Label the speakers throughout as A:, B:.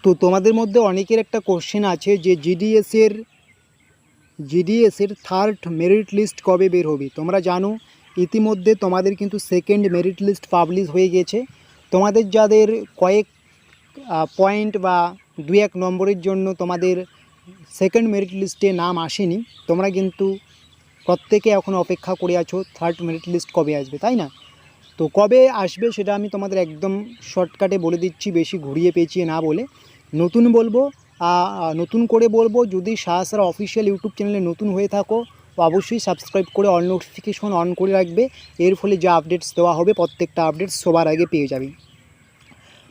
A: তো তোমাদের মধ্যে অনেকের একটা কোশ্চেন আছে যে জিডিএসের থার্ড মেরিট লিস্ট কবে বের হবে। তোমরা জানো ইতিমধ্যে তোমাদের কিন্তু সেকেন্ড মেরিট লিস্ট পাবলিশ হয়ে গেছে। তোমাদের যাদের কয়েক পয়েন্ট বা 2-1 নম্বরের জন্য তোমাদের সেকেন্ড মেরিট লিস্টে নাম আসেনি, তোমরা কিন্তু প্রত্যেকে এখন অপেক্ষা করে আছো থার্ড মেরিট লিস্ট কবে আসবে, তাই না? তো কবে আসবে সেটা আমি তোমাদের একদম শর্টকাটে বলে দিচ্ছি, বেশি ঘুরিয়ে পেঁচিয়ে না বলে। নতুন করে বলবো, যদি সাহা অফিসিয়াল ইউটিউব চ্যানেলে নতুন হয়ে থাকো অবশ্যই সাবস্ক্রাইব করে অল নোটিফিকেশন অন করে রাখবে। এর ফলে যা আপডেটস দেওয়া হবে প্রত্যেকটা আপডেটস সবার আগে পেয়ে যাবে।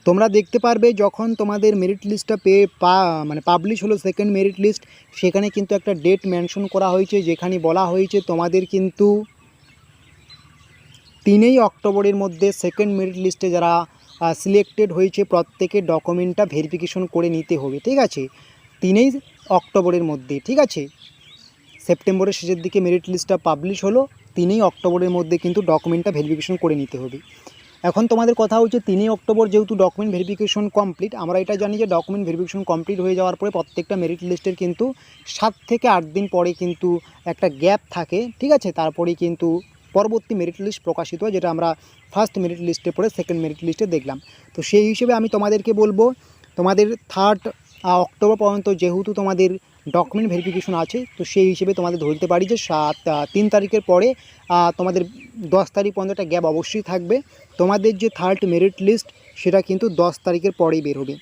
A: তোমরা দেখতে পারবে যখন তোমাদের মেরিট লিস্টটা পাবলিশ হলো সেকেন্ড মেরিট লিস্ট, সেখানে কিন্তু একটা ডেট মেনশন করা হয়েছে, যেখানে বলা হয়েছে তোমাদের কিন্তু 3 অক্টোবরের মধ্যে সেকেন্ড মেরিট লিস্টে যারা সিলেক্টেড হয়েছে প্রত্যেকের ডকুমেন্টটা ভেরিফিকেশন করে নিতে হবে, ঠিক আছে? 3 অক্টোবরের মধ্যে, ঠিক আছে? সেপ্টেম্বরের শেষের দিকে মেরিট লিস্টটা পাবলিশ হলো, 3 অক্টোবরের মধ্যে কিন্তু ডকুমেন্টটা ভেরিফিকেশন করে নিতে হবে। এখন তোমাদের কথা হচ্ছে 3 অক্টোবর যেহেতু ডকুমেন্ট ভেরিফিকেশন কমপ্লিট, আমরা এটা জানি যে ডকুমেন্ট ভেরিফিকেশন কমপ্লিট হয়ে যাওয়ার পরে প্রত্যেকটা মেরিট লিস্টের কিন্তু 7 থেকে 8 দিন পরে কিন্তু একটা গ্যাপ থাকে, ঠিক আছে? তারপরেই কিন্তু পরবর্তী মেরিট লিস্ট প্রকাশিত হয়, যেটা আমরা ফার্স্ট মেরিট লিস্টে পরে সেকেন্ড মেরিট লিস্টে দেখলাম। তো সেই হিসেবে আমি তোমাদেরকে বলবো, তোমাদের 3 অক্টোবর পর্যন্ত যেহেতু তোমাদের ডকুমেন্ট ভেরিফিকেশন আছে, তো সেই হিসেবে তোমাদের ধরতে পারি যে 3 তারিখের পরে তোমাদের 10 তারিখ পর্যন্ত একটা গ্যাপ অবশ্যই থাকবে। তোমাদের যে থার্ড মেরিট লিস্ট সেটা কিন্তু 10 তারিখের পরেই বের হবে।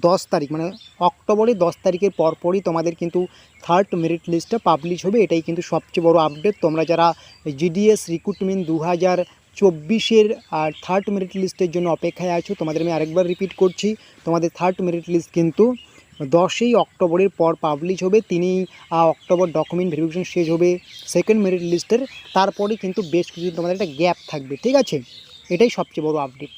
A: 10 তারিখ মানে অক্টোবরে 10 তারিখের পরপরই তোমাদের কিন্তু থার্ড মেরিট লিস্টটা পাবলিশ হবে। এটাই কিন্তু সবচেয়ে বড় আপডেট। তোমরা যারা জিডিএস রিক্রুটমেন্ট 2024-এর আর থার্ড মেরিট লিস্টের জন্য অপেক্ষায় আছো, তোমাদের আমি আরেকবার রিপিট করছি, তোমাদের থার্ড মেরিট লিস্ট কিন্তু 10 অক্টোবরের পর পাবলিশ হবে। 3 অক্টোবর ডকুমেন্ট ভেরিফিকেশন শেষ হবে সেকেন্ড মেরিট লিস্টের, তারপরে কিন্তু বেশ কিছু তোমাদের একটা গ্যাপ থাকবে, ঠিক আছে? এটাই সবচেয়ে বড় আপডেট।